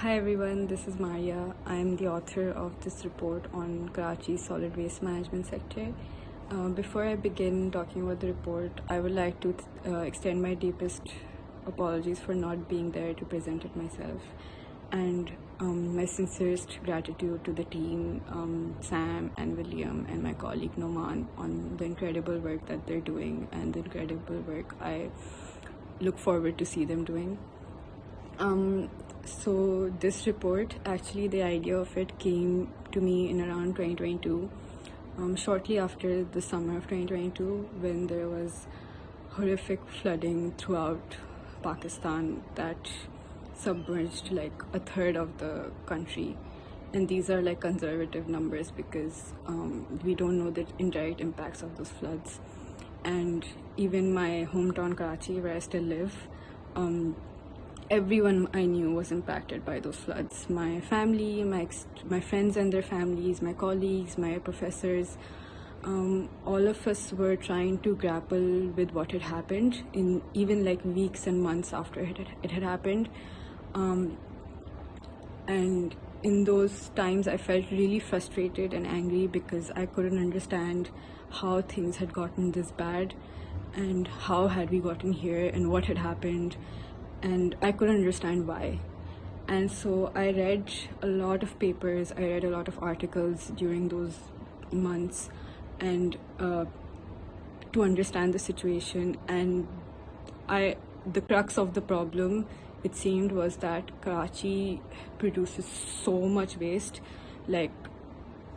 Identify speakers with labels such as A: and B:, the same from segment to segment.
A: Hi everyone, this is Maria. I am the author of this report on Karachi's solid waste management sector. Before I begin talking about the report, I would like to extend my deepest apologies for not being there to present it myself, and my sincerest gratitude to the team, Sam and William and my colleague Noman, on the incredible work that they're doing and the incredible work I look forward to see them doing. So this report, actually the idea of it came to me in around 2022, shortly after the summer of 2022, when there was horrific flooding throughout Pakistan that submerged like a third of the country. And these are like conservative numbers because we don't know the indirect impacts of those floods. And even my hometown Karachi, where I still live, everyone I knew was impacted by those floods. My family, my friends and their families, my colleagues, my professors, all of us were trying to grapple with what had happened in even like weeks and months after it had happened. And in those times I felt really frustrated and angry because I couldn't understand how things had gotten this bad and how had we gotten here and what had happened, and I couldn't understand why. And so I read a lot of papers, I read a lot of articles during those months, and to understand the situation. And the crux of the problem, it seemed, was that Karachi produces so much waste, like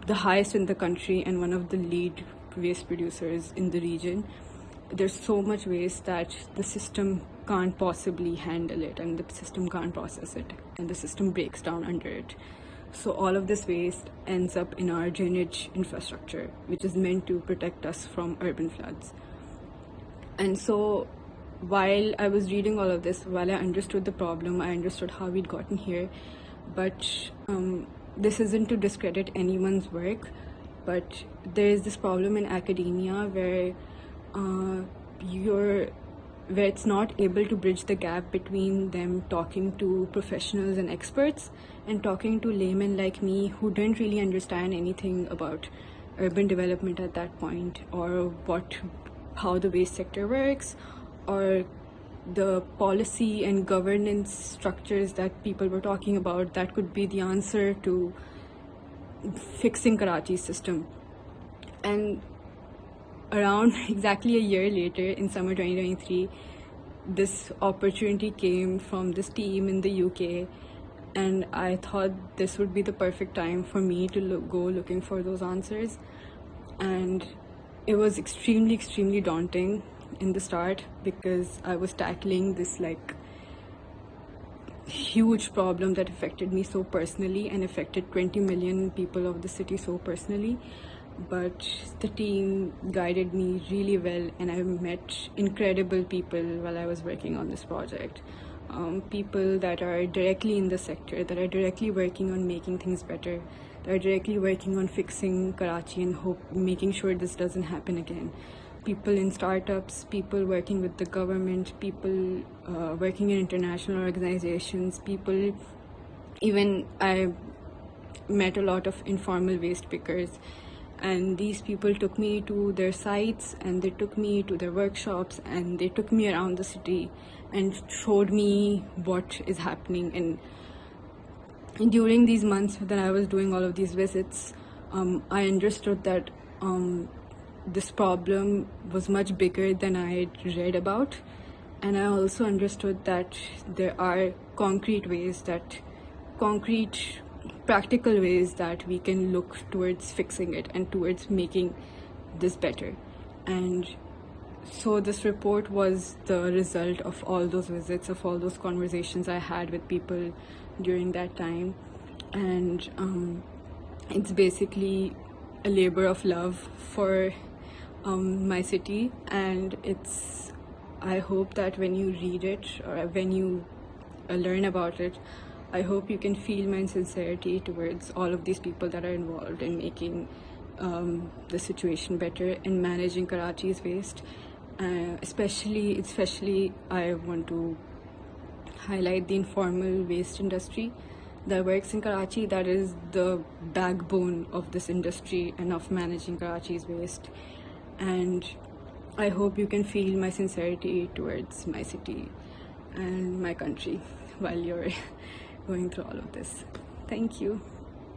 A: the highest in the country and one of the lead waste producers in the region. There's so much waste that the system can't possibly handle it, and the system can't process it, and the system breaks down under it. So all of this waste ends up in our drainage infrastructure, which is meant to protect us from urban floods. And so while I was reading all of this, while I understood the problem, I understood how we'd gotten here. But this isn't to discredit anyone's work, but there is this problem in academia where it's not able to bridge the gap between them talking to professionals and experts and talking to laymen like me who didn't really understand anything about urban development at that point, or how the waste sector works, or the policy and governance structures that people were talking about that could be the answer to fixing Karachi's system. And around exactly a year later, in summer 2023, this opportunity came from this team in the UK, and I thought this would be the perfect time for me to go looking for those answers. And it was extremely daunting in the start because I was tackling this like huge problem that affected me so personally and affected 20 million people of the city so personally. But the team guided me really well, and I met incredible people while I was working on this project. People that are directly in the sector, that are directly working on making things better, that are directly working on fixing Karachi and making sure this doesn't happen again. People in startups, people working with the government, people working in international organizations, people, even I met a lot of informal waste pickers. And these people took me to their sites, and they took me to their workshops, and they took me around the city and showed me what is happening. And during these months that I was doing all of these visits, I understood that this problem was much bigger than I had read about. And I also understood that there are concrete practical ways that we can look towards fixing it and towards making this better. And so this report was the result of all those visits, of all those conversations I had with people during that time. And it's basically a labor of love for my city, and I hope that when you read it or when you learn about it, I hope you can feel my sincerity towards all of these people that are involved in making the situation better and managing Karachi's waste. Especially, I want to highlight the informal waste industry, that works in Karachi, that is the backbone of this industry and of managing Karachi's waste. And I hope you can feel my sincerity towards my city and my country while you're going through all of this. Thank you.